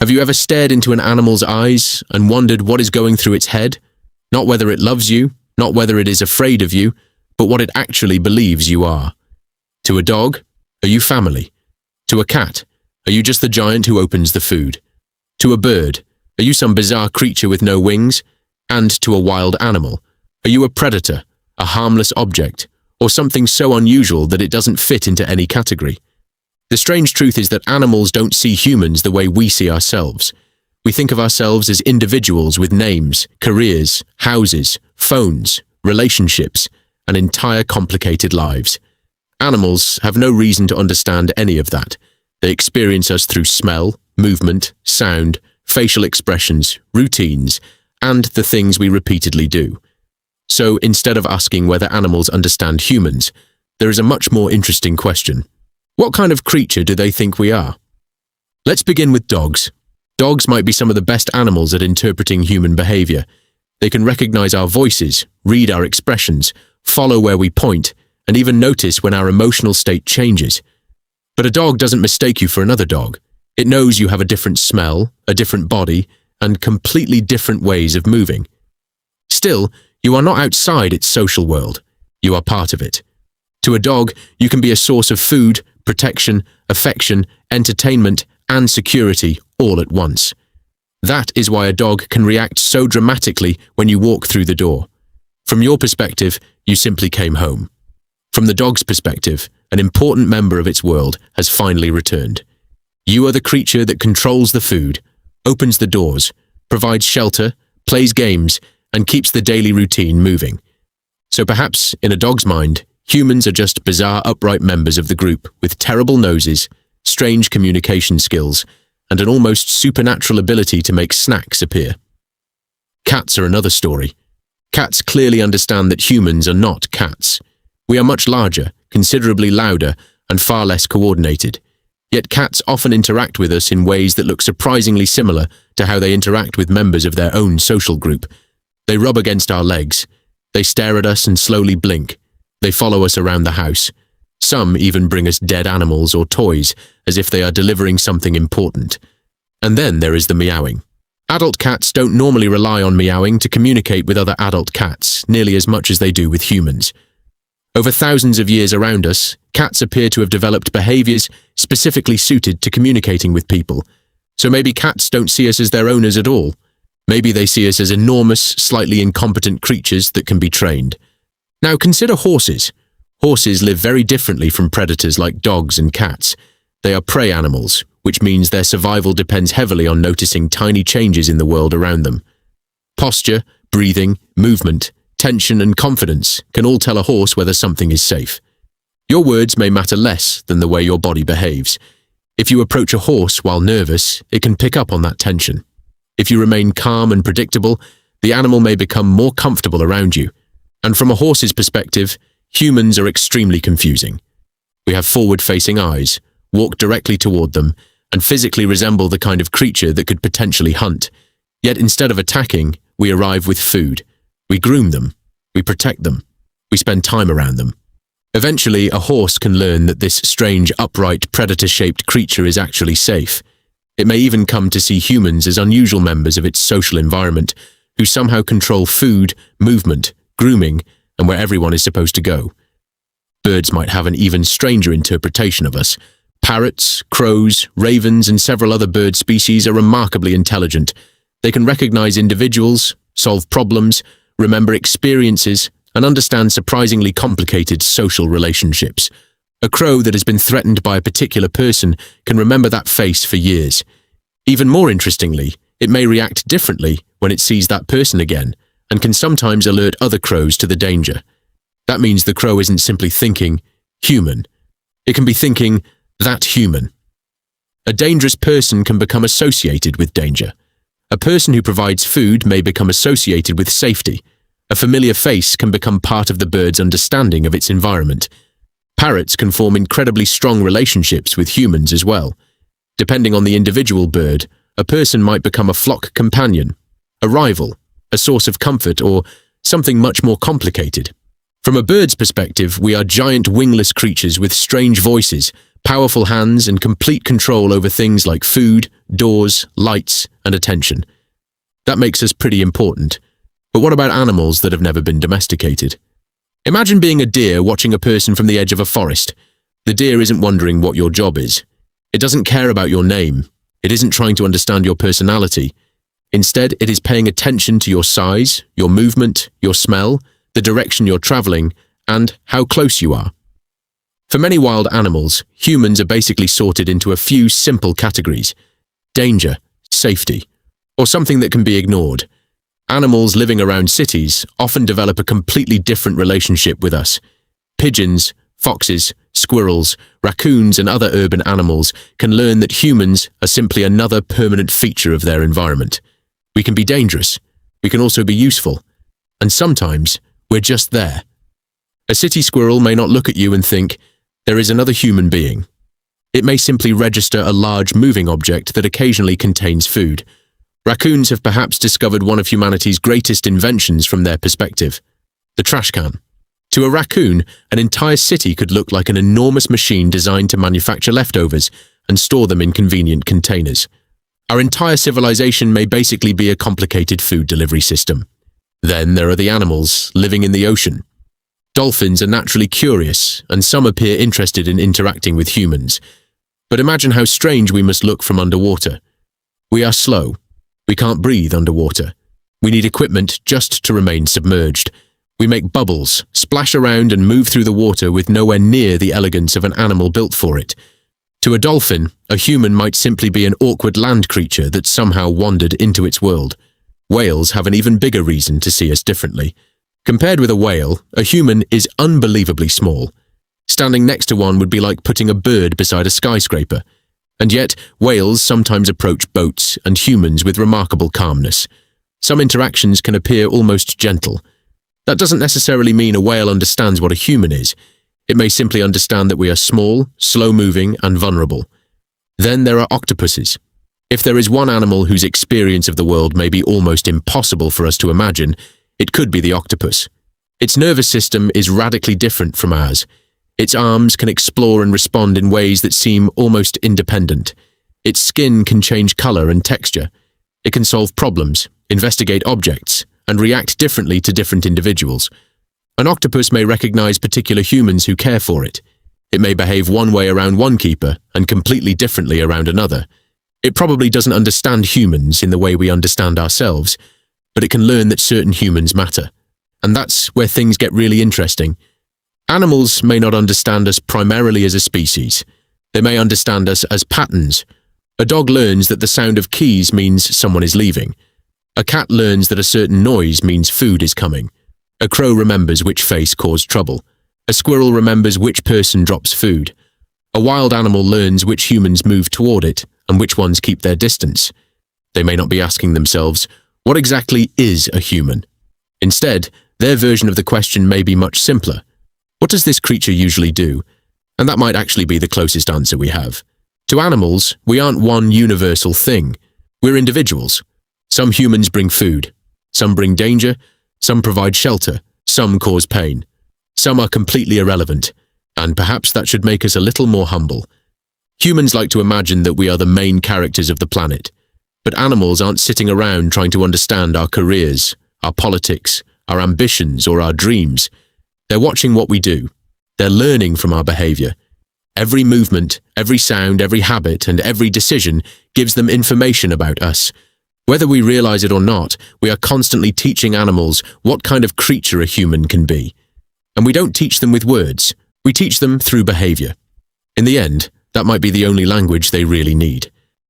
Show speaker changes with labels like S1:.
S1: Have you ever stared into an animal's eyes and wondered what is going through its head? Not whether it loves you, not whether it is afraid of you, but what it actually believes you are. To a dog, are you family? To a cat, are you just the giant who opens the food? To a bird, are you some bizarre creature with no wings? And to a wild animal, are you a predator, a harmless object, or something so unusual that it doesn't fit into any category? The strange truth is that animals don't see humans the way we see ourselves. We think of ourselves as individuals with names, careers, houses, phones, relationships, and entire complicated lives. Animals have no reason to understand any of that. They experience us through smell, movement, sound, facial expressions, routines, and the things we repeatedly do. So instead of asking whether animals understand humans, there is a much more interesting question. What kind of creature do they think we are? Let's begin with dogs. Dogs might be some of the best animals at interpreting human behavior. They can recognize our voices, read our expressions, follow where we point, and even notice when our emotional state changes. But a dog doesn't mistake you for another dog. It knows you have a different smell, a different body, and completely different ways of moving. Still, you are not outside its social world. You are part of it. To a dog, you can be a source of food, protection, affection, entertainment, and security all at once. That is why a dog can react so dramatically when you walk through the door. From your perspective, you simply came home. From the dog's perspective, an important member of its world has finally returned. You are the creature that controls the food, opens the doors, provides shelter, plays games, and keeps the daily routine moving. So perhaps, in a dog's mind, humans are just bizarre upright members of the group with terrible noses, strange communication skills, and an almost supernatural ability to make snacks appear. Cats are another story. Cats clearly understand that humans are not cats. We are much larger, considerably louder, and far less coordinated. Yet cats often interact with us in ways that look surprisingly similar to how they interact with members of their own social group. They rub against our legs. They stare at us and slowly blink. They follow us around the house. Some even bring us dead animals or toys, as if they are delivering something important. And then there is the meowing. Adult cats don't normally rely on meowing to communicate with other adult cats, nearly as much as they do with humans. Over thousands of years around us, cats appear to have developed behaviors specifically suited to communicating with people. So maybe cats don't see us as their owners at all. Maybe they see us as enormous, slightly incompetent creatures that can be trained. Now consider horses. Horses live very differently from predators like dogs and cats. They are prey animals, which means their survival depends heavily on noticing tiny changes in the world around them. Posture, breathing, movement, tension, and confidence can all tell a horse whether something is safe. Your words may matter less than the way your body behaves. If you approach a horse while nervous, it can pick up on that tension. If you remain calm and predictable, the animal may become more comfortable around you. And from a horse's perspective, humans are extremely confusing. We have forward-facing eyes, walk directly toward them, and physically resemble the kind of creature that could potentially hunt. Yet instead of attacking, we arrive with food. We groom them. We protect them. We spend time around them. Eventually, a horse can learn that this strange, upright, predator-shaped creature is actually safe. It may even come to see humans as unusual members of its social environment, who somehow control food, movement, grooming, and where everyone is supposed to go. Birds might have an even stranger interpretation of us. Parrots, crows, ravens, and several other bird species are remarkably intelligent. They can recognize individuals, solve problems, remember experiences, and understand surprisingly complicated social relationships. A crow that has been threatened by a particular person can remember that face for years. Even more interestingly, it may react differently when it sees that person again, and can sometimes alert other crows to the danger. That means the crow isn't simply thinking, human. It can be thinking, that human. A dangerous person can become associated with danger. A person who provides food may become associated with safety. A familiar face can become part of the bird's understanding of its environment. Parrots can form incredibly strong relationships with humans as well. Depending on the individual bird, a person might become a flock companion, a rival, a source of comfort, or something much more complicated. From a bird's perspective, we are giant wingless creatures with strange voices, powerful hands, and complete control over things like food, doors, lights, and attention. That makes us pretty important. But what about animals that have never been domesticated? Imagine being a deer watching a person from the edge of a forest. The deer isn't wondering what your job is. It doesn't care about your name. It isn't trying to understand your personality. Instead, it is paying attention to your size, your movement, your smell, the direction you're traveling, and how close you are. For many wild animals, humans are basically sorted into a few simple categories: danger, safety, or something that can be ignored. Animals living around cities often develop a completely different relationship with us. Pigeons, foxes, squirrels, raccoons, and other urban animals can learn that humans are simply another permanent feature of their environment. We can be dangerous. We can also be useful. And sometimes, we're just there. A city squirrel may not look at you and think, there is another human being. It may simply register a large moving object that occasionally contains food. Raccoons have perhaps discovered one of humanity's greatest inventions from their perspective: the trash can. To a raccoon, an entire city could look like an enormous machine designed to manufacture leftovers and store them in convenient containers. Our entire civilization may basically be a complicated food delivery system. Then there are the animals living in the ocean. Dolphins are naturally curious, and some appear interested in interacting with humans. But imagine how strange we must look from underwater. We are slow. We can't breathe underwater. We need equipment just to remain submerged. We make bubbles, splash around and move through the water with nowhere near the elegance of an animal built for it. To a dolphin, a human might simply be an awkward land creature that somehow wandered into its world. Whales have an even bigger reason to see us differently. Compared with a whale, a human is unbelievably small. Standing next to one would be like putting a bird beside a skyscraper. And yet, whales sometimes approach boats and humans with remarkable calmness. Some interactions can appear almost gentle. That doesn't necessarily mean a whale understands what a human is. It may simply understand that we are small, slow-moving, and vulnerable. Then there are octopuses. If there is one animal whose experience of the world may be almost impossible for us to imagine, it could be the octopus. Its nervous system is radically different from ours. Its arms can explore and respond in ways that seem almost independent. Its skin can change color and texture. It can solve problems, investigate objects, and react differently to different individuals. An octopus may recognize particular humans who care for it. It may behave one way around one keeper and completely differently around another. It probably doesn't understand humans in the way we understand ourselves, but it can learn that certain humans matter. And that's where things get really interesting. Animals may not understand us primarily as a species. They may understand us as patterns. A dog learns that the sound of keys means someone is leaving. A cat learns that a certain noise means food is coming. A crow remembers which face caused trouble. A squirrel remembers which person drops food. A wild animal learns which humans move toward it and which ones keep their distance. They may not be asking themselves, what exactly is a human? Instead, their version of the question may be much simpler. What does this creature usually do? And that might actually be the closest answer we have. To animals, we aren't one universal thing. We're individuals. Some humans bring food. Some bring danger. Some provide shelter. Some cause pain. Some are completely irrelevant. And perhaps that should make us a little more humble. Humans like to imagine that we are the main characters of the planet. But animals aren't sitting around trying to understand our careers, our politics, our ambitions, or our dreams. They're watching what we do. They're learning from our behavior. Every movement, every sound, every habit, and every decision gives them information about us. Whether we realize it or not, we are constantly teaching animals what kind of creature a human can be. And we don't teach them with words. We teach them through behavior. In the end, that might be the only language they really need.